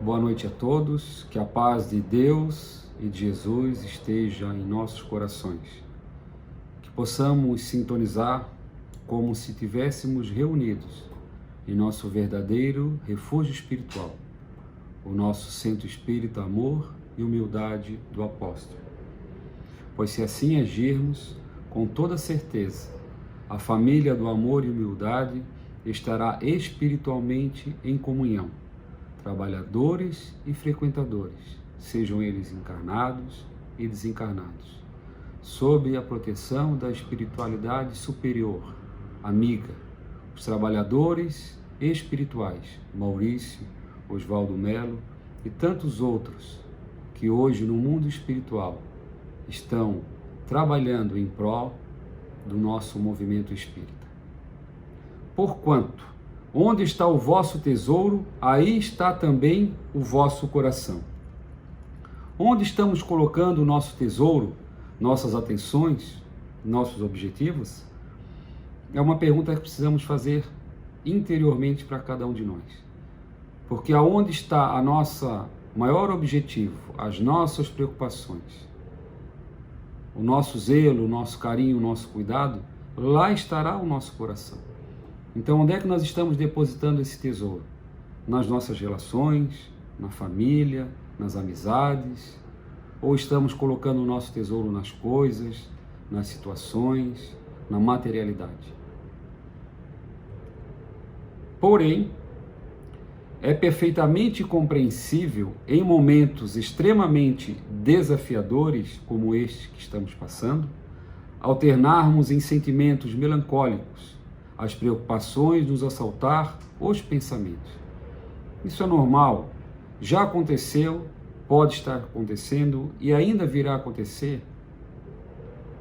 Boa noite a todos, que a paz de Deus e de Jesus esteja em nossos corações. Que possamos sintonizar como se estivéssemos reunidos em nosso verdadeiro refúgio espiritual, o nosso centro espírita amor e humildade do apóstolo. Pois se assim agirmos, com toda certeza, a família do amor e humildade estará espiritualmente em comunhão, trabalhadores e frequentadores, sejam eles encarnados e desencarnados, sob a proteção da espiritualidade superior, amiga, os trabalhadores espirituais, Maurício, Oswaldo Melo e tantos outros que hoje no mundo espiritual estão trabalhando em prol do nosso movimento espírita. Porquanto, onde está o vosso tesouro, aí está também o vosso coração. Onde estamos colocando o nosso tesouro, nossas atenções, nossos objetivos? É uma pergunta que precisamos fazer interiormente para cada um de nós. Porque aonde está a nossa maior objetivo, as nossas preocupações, o nosso zelo, o nosso carinho, o nosso cuidado, lá estará o nosso coração. Então, onde é que nós estamos depositando esse tesouro? Nas nossas relações, na família, nas amizades? Ou estamos colocando o nosso tesouro nas coisas, nas situações, na materialidade? Porém, é perfeitamente compreensível, em momentos extremamente desafiadores, como este que estamos passando, alternarmos em sentimentos melancólicos, as preocupações nos assaltar os pensamentos. Isso é normal, já aconteceu, pode estar acontecendo e ainda virá a acontecer.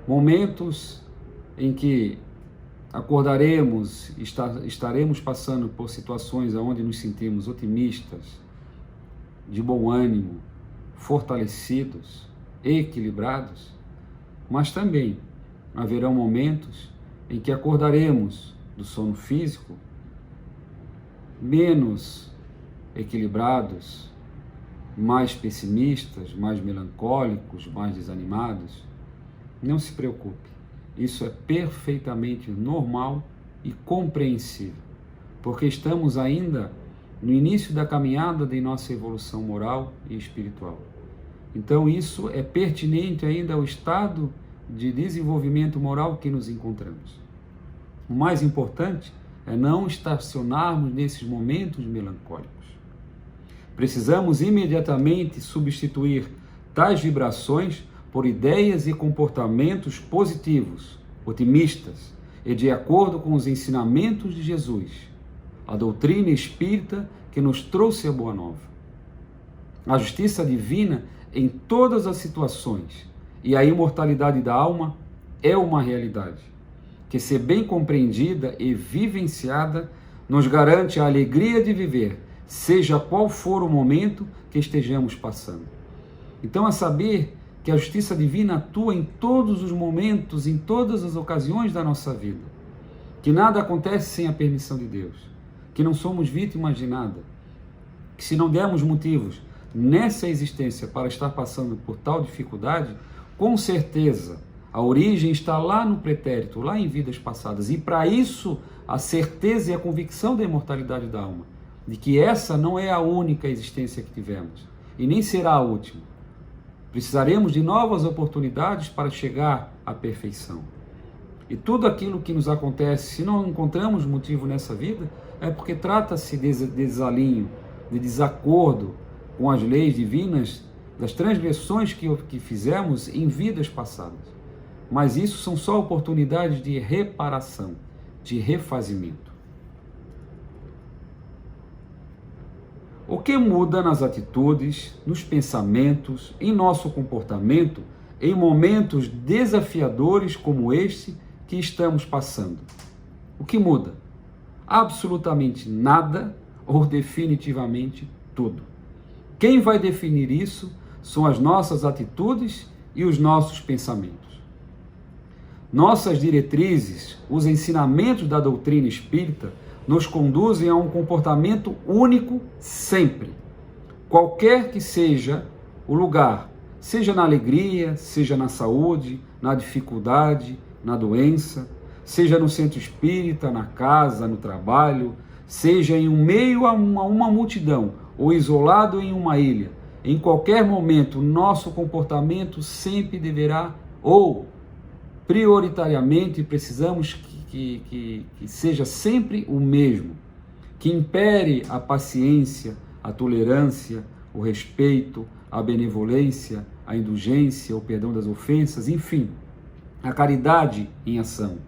Momentos em que acordaremos, estaremos passando por situações onde nos sentimos otimistas, de bom ânimo, fortalecidos, equilibrados, mas também haverão momentos em que acordaremos do sono físico menos equilibrados, mais pessimistas, mais melancólicos, mais desanimados. Não se preocupe, isso é perfeitamente normal e compreensível, porque estamos ainda no início da caminhada de nossa evolução moral e espiritual. Então isso é pertinente ainda ao estado de desenvolvimento moral que nos encontramos. O mais importante é não estacionarmos nesses momentos melancólicos. Precisamos imediatamente substituir tais vibrações por ideias e comportamentos positivos, otimistas e de acordo com os ensinamentos de Jesus, a doutrina espírita que nos trouxe a Boa Nova. A justiça divina em todas as situações e a imortalidade da alma é uma realidade que, se bem compreendida e vivenciada, nos garante a alegria de viver, seja qual for o momento que estejamos passando. Então, a saber que a justiça divina atua em todos os momentos, em todas as ocasiões da nossa vida, que nada acontece sem a permissão de Deus, que não somos vítimas de nada, que se não dermos motivos nessa existência para estar passando por tal dificuldade, com certeza a origem está lá no pretérito, lá em vidas passadas. E para isso, a certeza e a convicção da imortalidade da alma, de que essa não é a única existência que tivemos, e nem será a última. Precisaremos de novas oportunidades para chegar à perfeição. E tudo aquilo que nos acontece, se não encontramos motivo nessa vida, é porque trata-se de desalinho, de desacordo com as leis divinas, das transgressões que fizemos em vidas passadas. Mas isso são só oportunidades de reparação, de refazimento. O que muda nas atitudes, nos pensamentos, em nosso comportamento, em momentos desafiadores como este que estamos passando? O que muda? Absolutamente nada ou definitivamente tudo. Quem vai definir isso são as nossas atitudes e os nossos pensamentos. Nossas diretrizes, os ensinamentos da doutrina espírita, nos conduzem a um comportamento único sempre. qualquer que seja o lugar, seja na alegria, seja na saúde, na dificuldade, na doença, seja no centro espírita, na casa, no trabalho, seja em um meio a uma multidão ou isolado em uma ilha, em qualquer momento, nosso comportamento sempre deverá, ou prioritariamente, precisamos que seja sempre o mesmo, que impere a paciência, a tolerância, o respeito, a benevolência, a indulgência, o perdão das ofensas, enfim, a caridade em ação.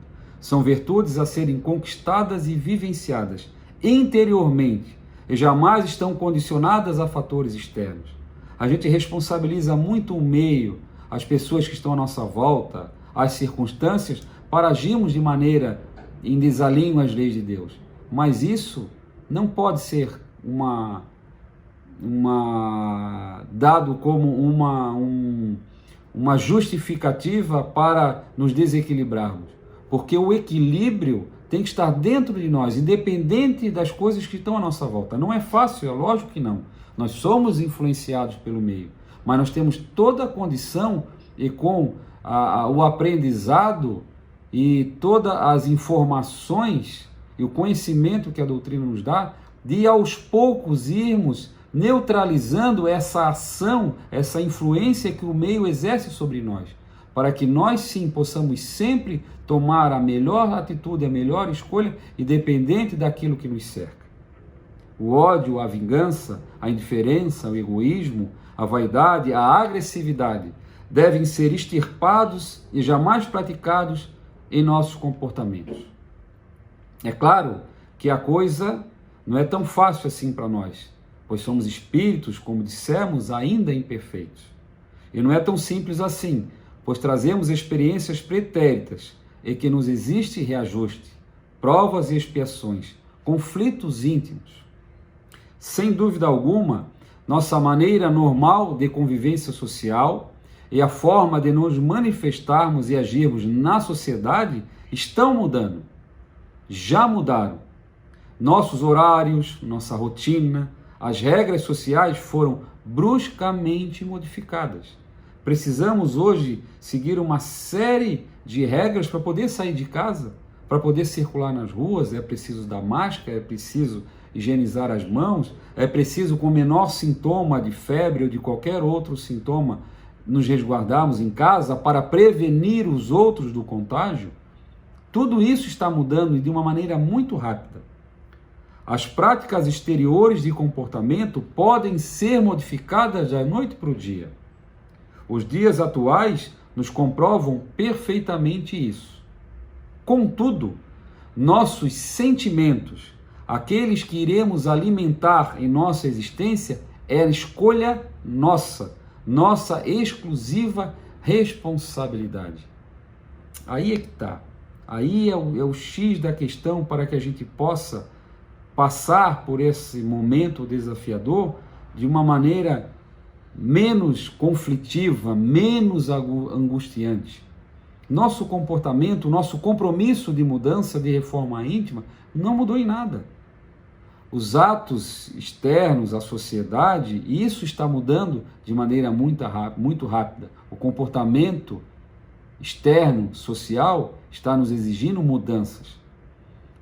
São virtudes a serem conquistadas e vivenciadas interiormente e jamais estão condicionadas a fatores externos. A gente responsabiliza muito o meio, as pessoas que estão à nossa volta, as circunstâncias, para agirmos de maneira em desalinho às leis de Deus. Mas isso não pode ser dado como uma justificativa para nos desequilibrarmos. Porque o equilíbrio tem que estar dentro de nós, independente das coisas que estão à nossa volta. Não é fácil, é lógico que não. Nós somos influenciados pelo meio, mas nós temos toda a condição e com o aprendizado e todas as informações e o conhecimento que a doutrina nos dá, de aos poucos irmos neutralizando essa ação, essa influência que o meio exerce sobre nós, para que nós sim possamos sempre tomar a melhor atitude, a melhor escolha, independente daquilo que nos cerca. O ódio, a vingança, a indiferença, o egoísmo, a vaidade, a agressividade devem ser extirpados e jamais praticados em nossos comportamentos. É claro que a coisa não é tão fácil assim para nós, pois somos espíritos, como dissemos, ainda imperfeitos. E não é tão simples assim, pois trazemos experiências pretéritas e que nos existe reajuste, provas e expiações, conflitos íntimos. Sem dúvida alguma, nossa maneira normal de convivência social e a forma de nos manifestarmos e agirmos na sociedade estão mudando. Já mudaram. Nossos horários, nossa rotina, as regras sociais foram bruscamente modificadas. Precisamos hoje seguir uma série de regras para poder sair de casa, para poder circular nas ruas. É preciso dar máscara, é preciso higienizar as mãos, é preciso, com o menor sintoma de febre ou de qualquer outro sintoma, nos resguardarmos em casa para prevenir os outros do contágio. Tudo isso está mudando e de uma maneira muito rápida. As práticas exteriores de comportamento podem ser modificadas da noite para o dia. Os dias atuais nos comprovam perfeitamente isso. Contudo, nossos sentimentos, aqueles que iremos alimentar em nossa existência, é a escolha nossa exclusiva responsabilidade. Aí é que está. Aí é o X da questão para que a gente possa passar por esse momento desafiador de uma maneira menos conflitiva, menos angustiante. Nosso comportamento, nosso compromisso de mudança, de reforma íntima, não mudou em nada. Os atos externos, a sociedade, isso está mudando de maneira muito rápida. O comportamento externo, social, está nos exigindo mudanças.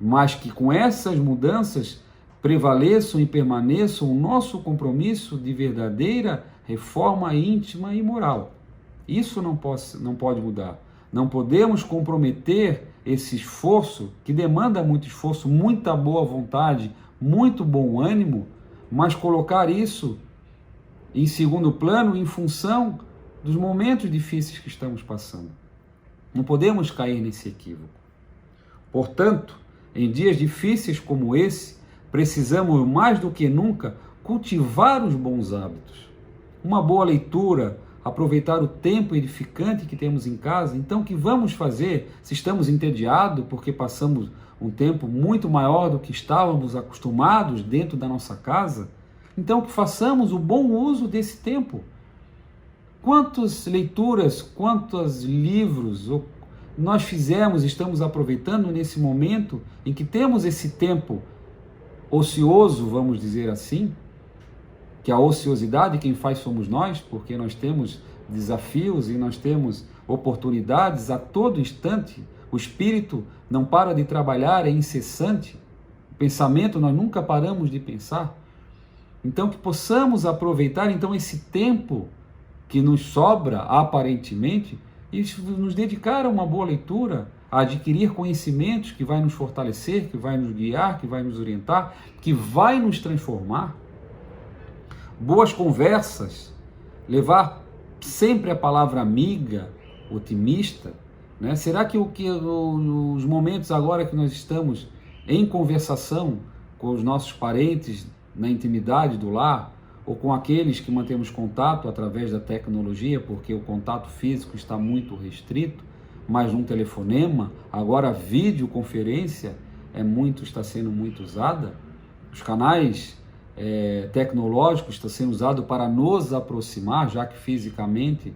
Mas que com essas mudanças prevaleçam e permaneçam o nosso compromisso de verdadeira reforma íntima e moral. Isso não pode mudar. Não podemos comprometer esse esforço, que demanda muito esforço, muita boa vontade, muito bom ânimo, mas colocar isso em segundo plano em função dos momentos difíceis que estamos passando. Não podemos cair nesse equívoco. Portanto, em dias difíceis como esse, precisamos mais do que nunca cultivar os bons hábitos. Uma boa leitura, aproveitar o tempo edificante que temos em casa. Então, o que vamos fazer se estamos entediados porque passamos um tempo muito maior do que estávamos acostumados dentro da nossa casa? Então, que façamos o bom uso desse tempo. Quantas leituras, quantos livros nós fizemos, estamos aproveitando nesse momento em que temos esse tempo ocioso, vamos dizer assim, que a ociosidade quem faz somos nós, porque nós temos desafios e nós temos oportunidades a todo instante. O espírito não para de trabalhar, é incessante. O pensamento, nós nunca paramos de pensar. Então, que possamos aproveitar então esse tempo que nos sobra, aparentemente, e nos dedicar a uma boa leitura, a adquirir conhecimentos que vai nos fortalecer, que vai nos guiar, que vai nos orientar, que vai nos transformar. Boas conversas, levar sempre a palavra amiga, otimista, né? Será que os momentos agora que nós estamos em conversação com os nossos parentes, na intimidade do lar, ou com aqueles que mantemos contato através da tecnologia, porque o contato físico está muito restrito, mas num telefonema, agora a videoconferência está sendo muito usada, os canais tecnológicos estão sendo usados para nos aproximar, já que fisicamente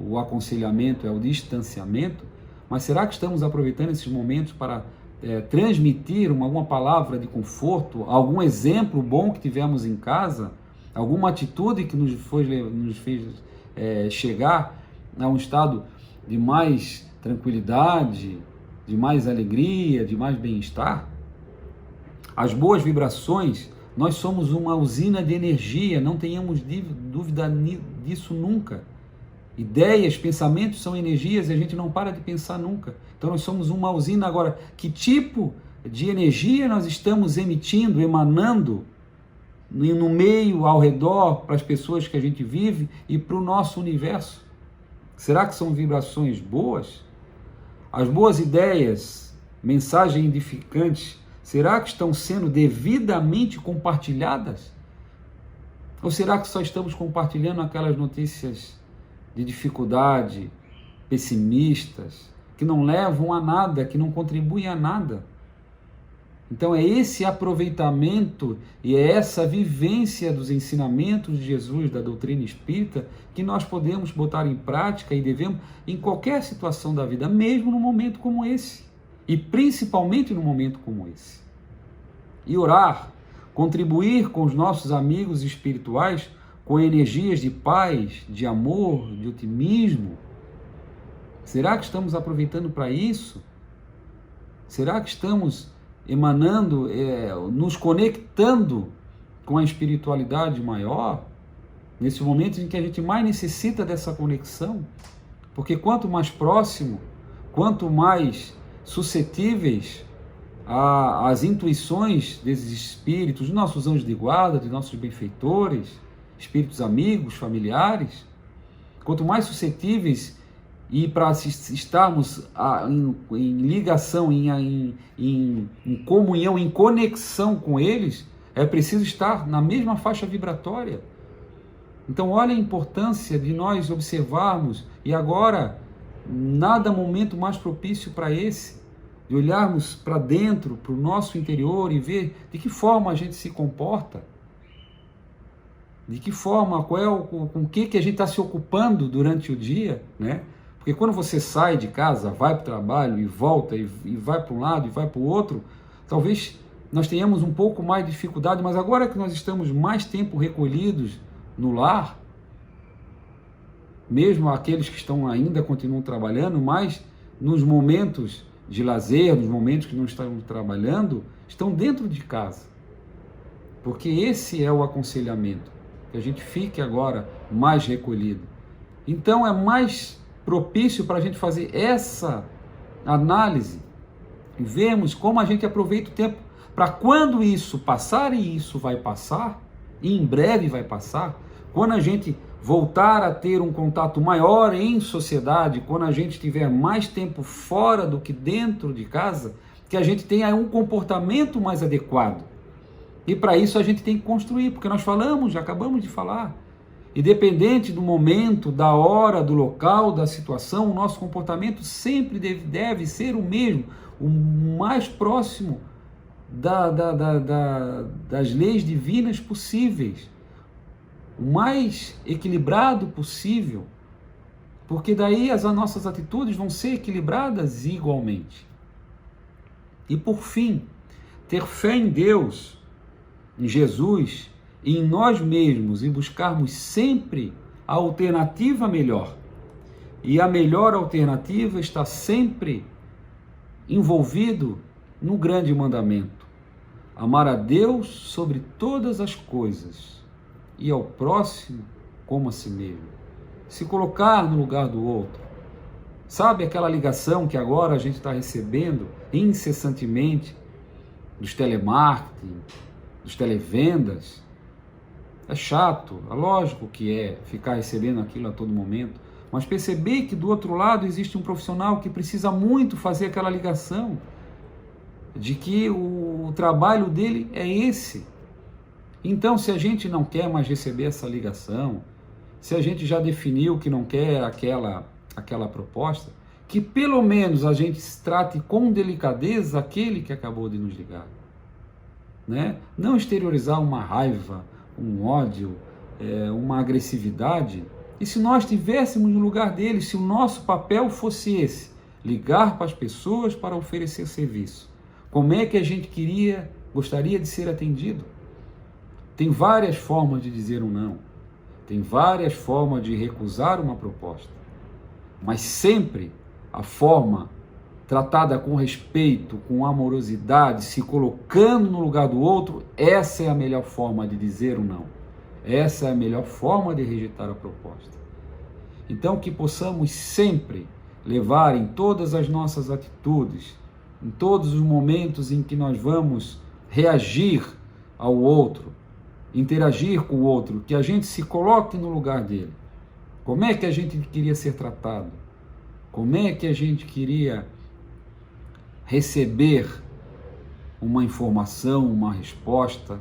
o aconselhamento é o distanciamento, mas será que estamos aproveitando esses momentos para transmitir alguma palavra de conforto, algum exemplo bom que tivemos em casa, alguma atitude que nos fez chegar a um estado de mais tranquilidade, de mais alegria, de mais bem-estar? As boas vibrações, nós somos uma usina de energia, não tenhamos dúvida disso nunca. Ideias, pensamentos são energias e a gente não para de pensar nunca. Então nós somos uma usina. Agora, que tipo de energia nós estamos emitindo, emanando no meio, ao redor, para as pessoas que a gente vive e para o nosso universo? Será que são vibrações boas? As boas ideias, mensagens edificantes, será que estão sendo devidamente compartilhadas? Ou será que só estamos compartilhando aquelas notícias de dificuldade, pessimistas, que não levam a nada, que não contribuem a nada? Então é esse aproveitamento e é essa vivência dos ensinamentos de Jesus, da doutrina espírita, que nós podemos botar em prática e devemos em qualquer situação da vida, mesmo num momento como esse, e principalmente num momento como esse. E orar, contribuir com os nossos amigos espirituais com energias de paz, de amor, de otimismo. Será que estamos aproveitando para isso? Será que estamos emanando, nos conectando com a espiritualidade maior, nesse momento em que a gente mais necessita dessa conexão? Porque quanto mais próximo, quanto mais suscetíveis às intuições desses espíritos, dos nossos anjos de guarda, dos nossos benfeitores, espíritos amigos, familiares, quanto mais suscetíveis e para estarmos em ligação, em comunhão, em conexão com eles, é preciso estar na mesma faixa vibratória. Então olha a importância de nós observarmos, e agora nada momento mais propício para esse, de olharmos para dentro, para o nosso interior e ver de que forma a gente se comporta, de que forma, com o que a gente está se ocupando durante o dia, né? Porque quando você sai de casa, vai para o trabalho e volta, e vai para um lado e vai para o outro, talvez nós tenhamos um pouco mais de dificuldade, mas agora que nós estamos mais tempo recolhidos no lar, mesmo aqueles que ainda continuam trabalhando, mas nos momentos de lazer, nos momentos que não estão trabalhando, estão dentro de casa. Porque esse é o aconselhamento, que a gente fique agora mais recolhido. Então é mais propício para a gente fazer essa análise e vermos como a gente aproveita o tempo para quando isso passar, e isso vai passar, e em breve vai passar, quando a gente voltar a ter um contato maior em sociedade, quando a gente tiver mais tempo fora do que dentro de casa, que a gente tenha um comportamento mais adequado. E para isso a gente tem que construir, porque nós já acabamos de falar. Independente do momento, da hora, do local, da situação, o nosso comportamento sempre deve ser o mesmo, o mais próximo das leis divinas possíveis, o mais equilibrado possível, porque daí as nossas atitudes vão ser equilibradas igualmente. E por fim, ter fé em Deus, em Jesus em nós mesmos e buscarmos sempre a alternativa melhor. E a melhor alternativa está sempre envolvido no grande mandamento: amar a Deus sobre todas as coisas e ao próximo como a si mesmo. Se colocar no lugar do outro. Sabe aquela ligação que agora a gente está recebendo incessantemente dos telemarketing, dos televendas? É chato, é lógico que é ficar recebendo aquilo a todo momento, mas perceber que do outro lado existe um profissional que precisa muito fazer aquela ligação, de que o trabalho dele é esse. Então, se a gente não quer mais receber essa ligação, se a gente já definiu que não quer aquela proposta, que pelo menos a gente trate com delicadeza aquele que acabou de nos ligar, né? Não exteriorizar uma raiva, um ódio, uma agressividade. E se nós estivéssemos no lugar dele, se o nosso papel fosse esse, ligar para as pessoas para oferecer serviço, como é que a gente gostaria de ser atendido? Tem várias formas de dizer um não, tem várias formas de recusar uma proposta, mas sempre a forma tratada com respeito, com amorosidade, se colocando no lugar do outro, essa é a melhor forma de dizer um não. Essa é a melhor forma de rejeitar a proposta. Então, que possamos sempre levar em todas as nossas atitudes, em todos os momentos em que nós vamos reagir ao outro, interagir com o outro, que a gente se coloque no lugar dele. Como é que a gente queria ser tratado? Como é que a gente queria receber uma informação, uma resposta,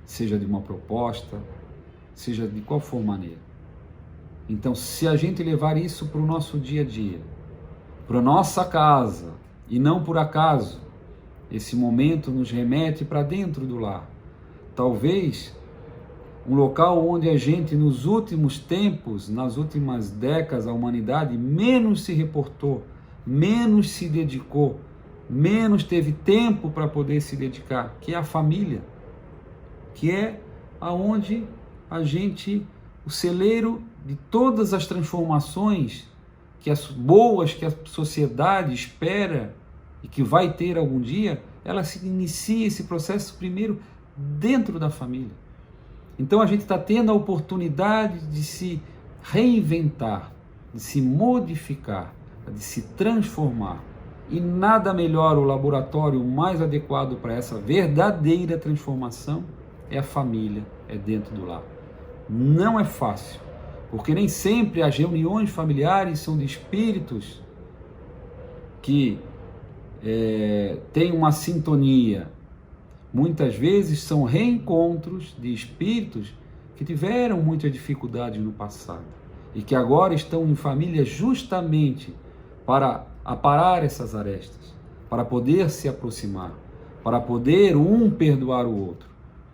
seja de uma proposta, seja de qual for maneira. Então, se a gente levar isso para o nosso dia a dia, para a nossa casa, e não por acaso, esse momento nos remete para dentro do lar. Talvez um local onde a gente, nos últimos tempos, nas últimas décadas, a humanidade menos se reportou, menos se dedicou, menos teve tempo para poder se dedicar, que é a família, que é aonde a gente, o celeiro de todas as transformações que as boas que a sociedade espera e que vai ter algum dia, ela se inicia esse processo primeiro dentro da família. Então a gente está tendo a oportunidade de se reinventar, de se modificar, de se transformar. E nada melhor, o laboratório mais adequado para essa verdadeira transformação é a família, é dentro do lar. Não é fácil, porque nem sempre as reuniões familiares são de espíritos que têm uma sintonia. Muitas vezes são reencontros de espíritos que tiveram muitas dificuldades no passado e que agora estão em família justamente para aparar essas arestas, para poder se aproximar, para poder um perdoar o outro.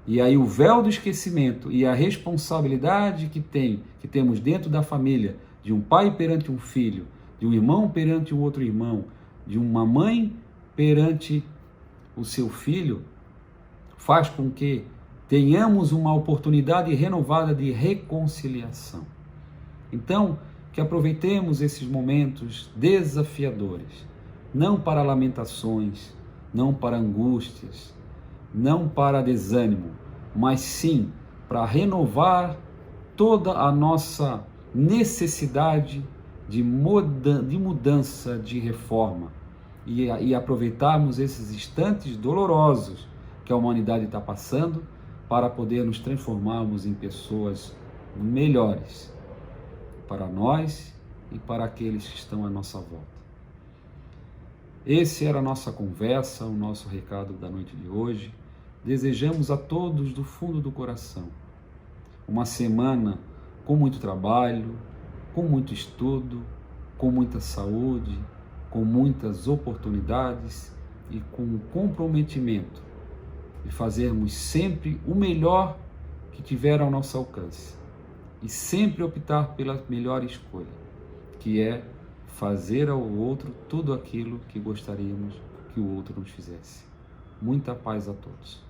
E aí o véu do esquecimento e a responsabilidade que temos dentro da família, de um pai perante um filho, de um irmão perante um outro irmão, de uma mãe perante o seu filho, faz com que tenhamos uma oportunidade renovada de reconciliação. Então, que aproveitemos esses momentos desafiadores, não para lamentações, não para angústias, não para desânimo, mas sim para renovar toda a nossa necessidade de mudança, de reforma, e aproveitarmos esses instantes dolorosos que a humanidade está passando para poder nos transformarmos em pessoas melhores para nós e para aqueles que estão à nossa volta. Esse era a nossa conversa, o nosso recado da noite de hoje. Desejamos a todos do fundo do coração uma semana com muito trabalho, com muito estudo, com muita saúde, com muitas oportunidades e com um comprometimento de fazermos sempre o melhor que tiver ao nosso alcance e sempre optar pela melhor escolha, que é fazer ao outro tudo aquilo que gostaríamos que o outro nos fizesse. Muita paz a todos.